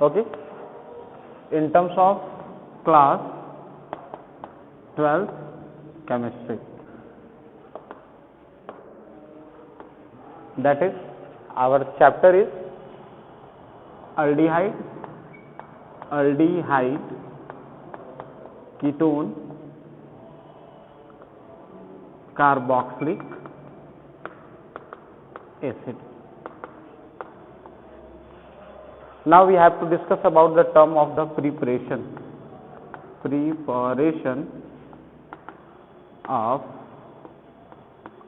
Okay, in terms of class 12 chemistry, that is our chapter is aldehyde, ketone, carboxylic acid. Now we have to discuss about the term of the preparation of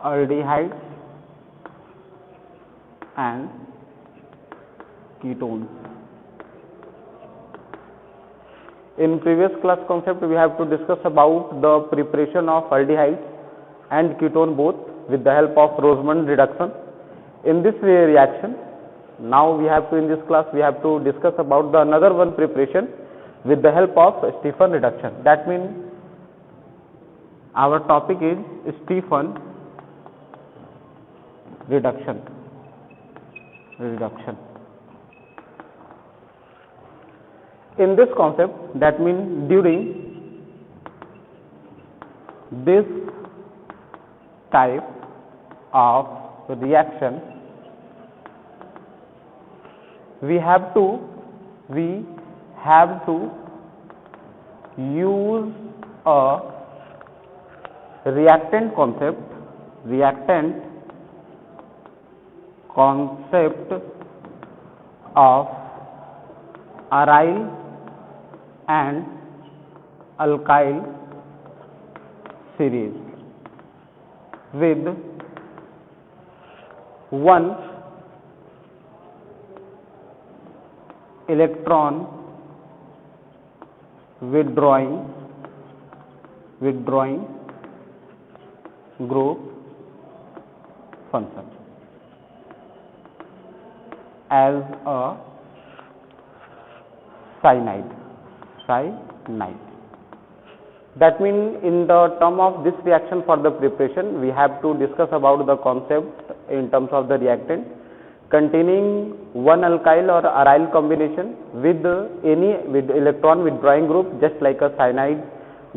aldehydes and ketones. In previous class concept, we have to discuss about the preparation of aldehydes and ketone both with the help of Roseman reduction. In this reaction, now we have to, in this class, we have to discuss about the another one preparation with the help of Stephan reduction. That means our topic is Stephan reduction. In this concept, that means during this type of reaction, we have to use a reactant concept of aryl and alkyl series with one electron withdrawing group function as a cyanide. That means in the term of this reaction for the preparation, we have to discuss about the concept in terms of the reactant containing one alkyl or aryl combination with electron withdrawing group, just like a cyanide,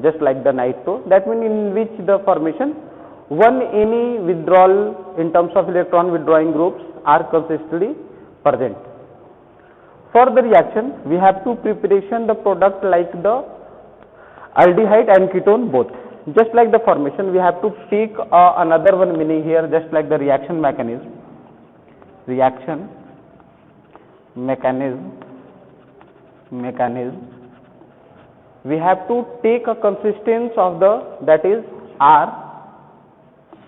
just like the nitro. That means in which the formation any withdrawal in terms of electron withdrawing groups are consistently present. For the reaction, we have to preparation the product like the aldehyde and ketone both. Just like the formation, we have to take another one meaning here, just like the reaction mechanism. We have to take a consistence of that is R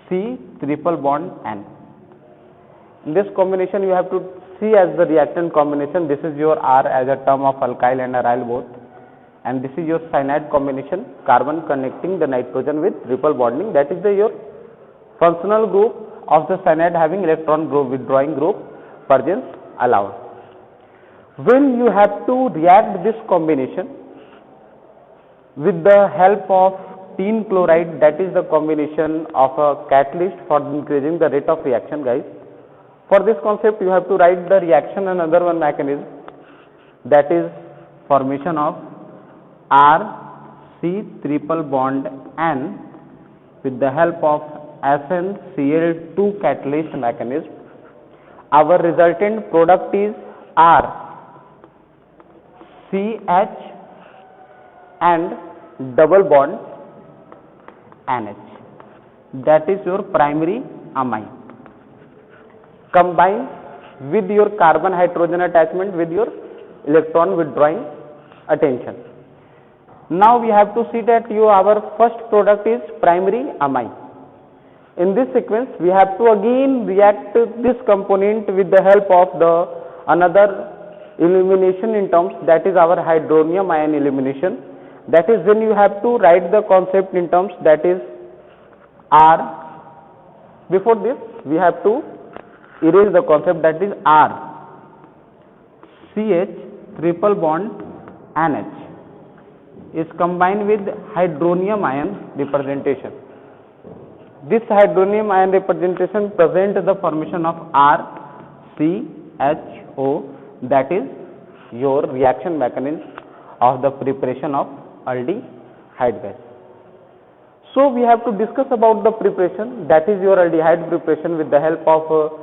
C triple bond N. In this combination, you have to see as the reactant combination. This is your R as a term of alkyl and aryl both, and this is your cyanide combination, carbon connecting the nitrogen with triple bonding. That is your functional group of the cyanide having electron group withdrawing group presence allowed. When you have to react this combination with the help of tin chloride, that is the combination of a catalyst for increasing the rate of reaction, guys. For this concept, you have to write the reaction and another one mechanism, that is formation of R C triple bond N with the help of SnCl2 catalyst mechanism. Our resultant product is R CH and double bond NH. That is your primary amine combined with your carbon hydrogen attachment with your electron withdrawing attention. Now we have to see that our first product is primary amine. In this sequence, we have to again react this component with the help of the another elimination in terms, that is our hydronium ion elimination. That is when you have to write the concept in terms, that is R. Before this, we have to erase the concept, that is R CH triple bond NH is combined with hydronium ion representation. This hydronium ion representation present the formation of RCHO, that is your reaction mechanism of the preparation of aldehyde gas. So we have to discuss about the preparation, that is your aldehyde preparation with the help of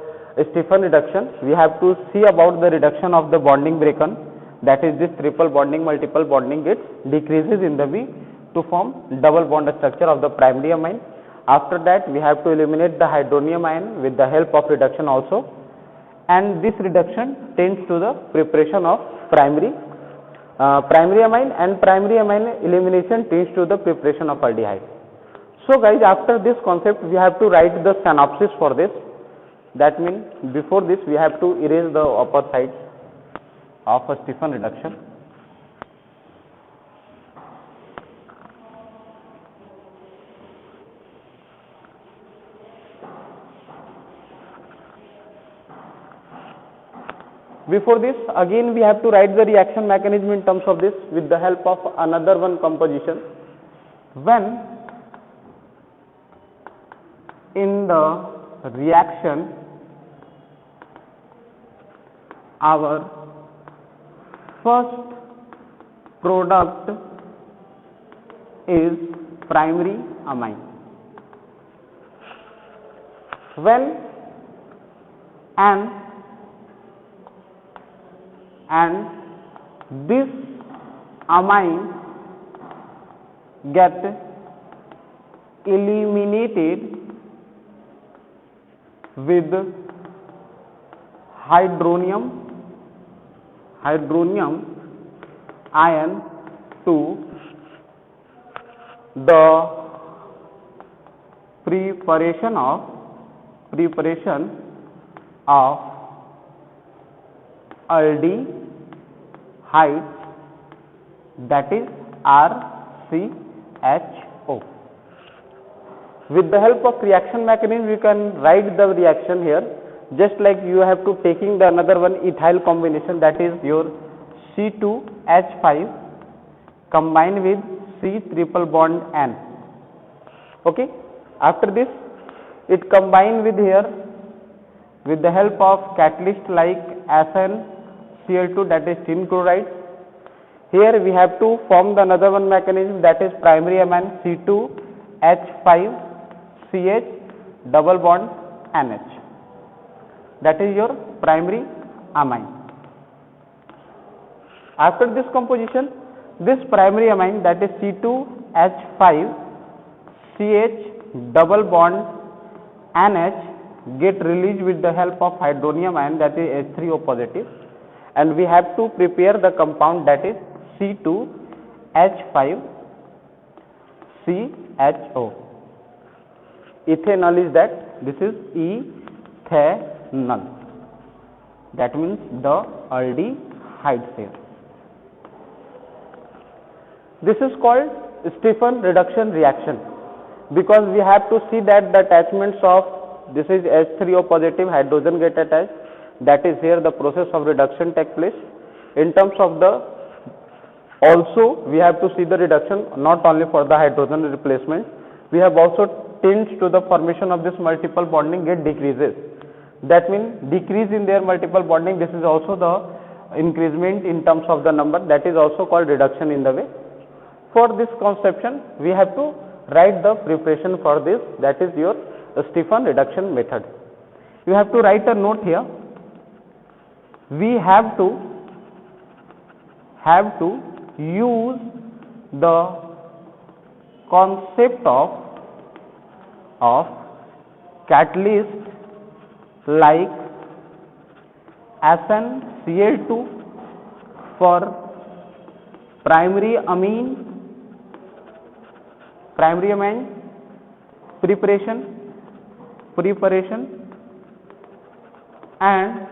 Stephan reduction. We have to see about the reduction of the bonding Braken, that is this triple bonding, multiple bonding gets decreases in the V to form double bond structure of the primary amine. After that we have to eliminate the hydronium ion with the help of reduction also, and this reduction tends to the preparation of primary amine, and primary amine elimination tends to the preparation of aldehyde. So guys, after this concept we have to write the synopsis for this. That means before this we have to erase the upper side of a Stephan reduction. Before this, again we have to write the reaction mechanism in terms of this with the help of another one composition. When in the reaction our first product is primary amine, when and this amine get eliminated with hydronium ion to the preparation of aldehyde, that is RCHO. With the help of reaction mechanism we can write the reaction here, just like you have to taking the another one ethyl combination, that is your C2H5 combined with C triple bond N. Okay, after this it combined with here with the help of catalyst like SnCl2, that is tin chloride. Here we have to form the another one mechanism, that is primary amine C2H5CH double bond NH, that is your primary amine. After this composition, this primary amine, that is C2H5CH double bond NH get released with the help of hydronium ion, that is H3O positive, and we have to prepare the compound, that is C2H5CHO. Ethanol is that, this is ethanol, that means the aldehyde here. This is called Stephan reduction reaction, because we have to see that the attachments of this is H3O positive, hydrogen get attached, that is here the process of reduction take place. In terms of the also we have to see the reduction not only for the hydrogen replacement, we have also tends to the formation of this multiple bonding get decreases, that means decrease in their multiple bonding. This is also the increasement in terms of the number, that is also called reduction in the way. For this conception we have to write the preparation for this, that is your Stephan reduction method. You have to write a note here. We have to use the concept of catalyst like SnCl2 for primary amine preparation, and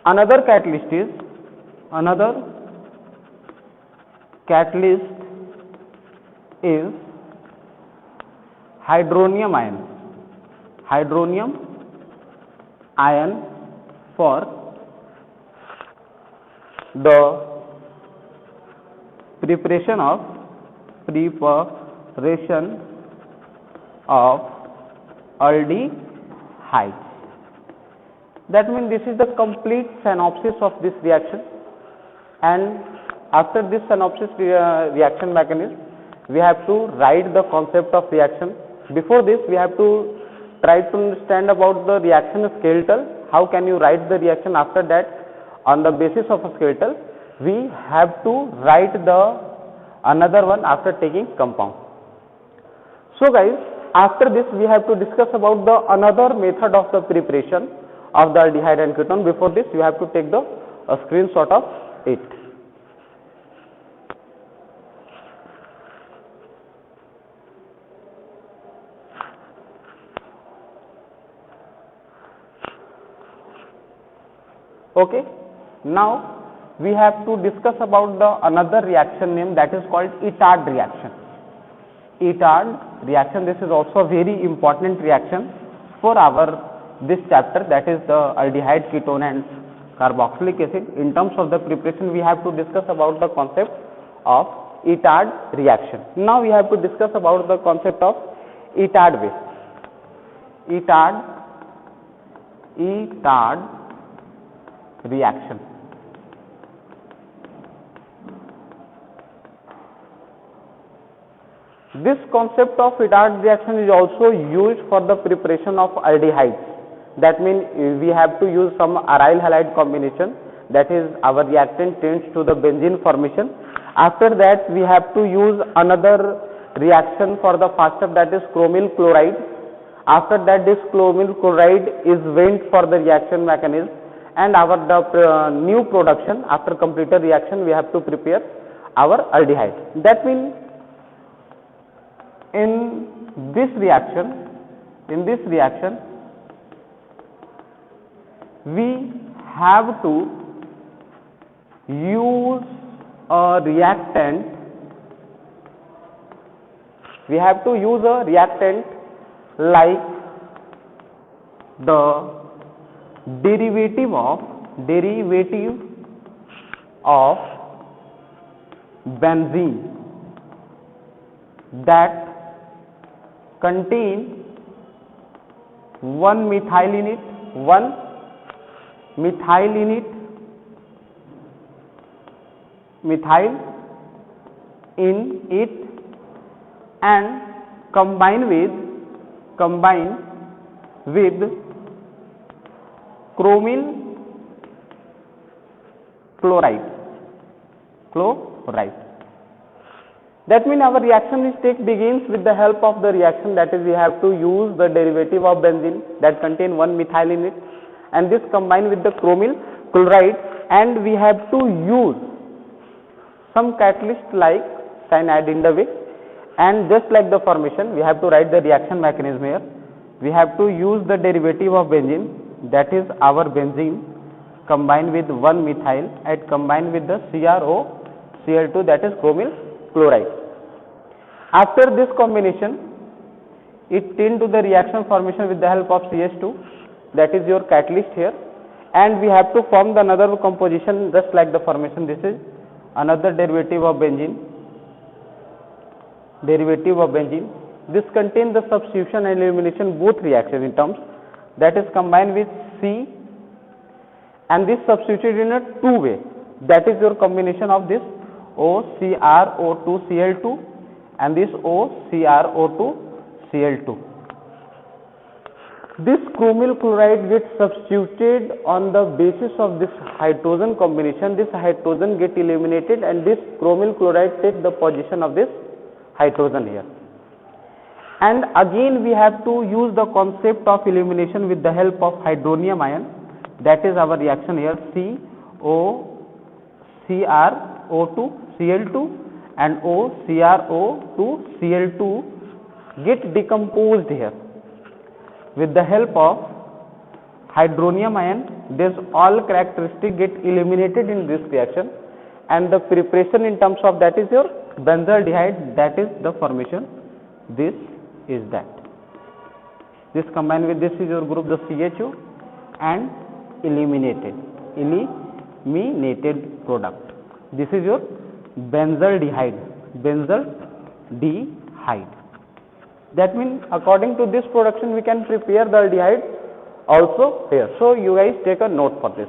another catalyst is hydronium ion for the preparation of aldehyde. That means this is the complete synopsis of this reaction, and after this synopsis reaction mechanism, we have to write the concept of reaction. Before this, we have to try to understand about the reaction skeletal. How can you write the reaction? After that, on the basis of a skeletal, we have to write the another one after taking compound. So guys, after this we have to discuss about the another method of the preparation of the aldehyde and ketone. Before this, you have to take the screenshot of it. Okay. Now we have to discuss about the another reaction name, that is called Itard reaction. Itard reaction, this is also a very important reaction for our this chapter, that is the aldehyde, ketone and carboxylic acid. In terms of the preparation, we have to discuss about the concept of Itard reaction. Now we have to discuss about the concept of Itard base. Itard reaction. This concept of Itard reaction is also used for the preparation of aldehydes. That means we have to use some aryl halide combination, that is our reactant tends to the benzene formation. After that, we have to use another reaction for the faster, that is chromyl chloride. After that, this chromyl chloride is went for the reaction mechanism, and our new production after completed reaction, we have to prepare our aldehyde. That means in this reaction we have to use a reactant. We have to use a reactant like the derivative of benzene that contain one methyl in it, and combine with chromyl chloride. That means our reaction begins with the help of the reaction, that is we have to use the derivative of benzene that contain one methyl in it, and this combined with the chromyl chloride, and we have to use some catalyst like cyanide in the way, and just like the formation, we have to write the reaction mechanism here. We have to use the derivative of benzene, that is our benzene combined with one methyl and combined with the CrOCl2, that is chromyl chloride. After this combination, it tend to the reaction formation with the help of CH2, that is your catalyst here, and we have to form the another composition just like the formation. This is another derivative of benzene. This contains the substitution and elimination both reaction in terms, that is combined with C, and this substituted in a two way, that is your combination of this OCrO2Cl2 and this OCrO2Cl2. This chromyl chloride gets substituted on the basis of this hydrogen combination. This hydrogen get eliminated and this chromyl chloride takes the position of this hydrogen here. And again we have to use the concept of elimination with the help of hydronium ion. That is our reaction here, COCrO2Cl2 and OCrO2Cl2 get decomposed here. With the help of hydronium ion, this all characteristic get eliminated in this reaction, and the preparation in terms of that is your benzaldehyde, that is the formation. This is that. This combined with this is your group, the CHO, and eliminated product. This is your benzaldehyde. That means according to this production we can prepare the aldehyde also here. So you guys take a note for this.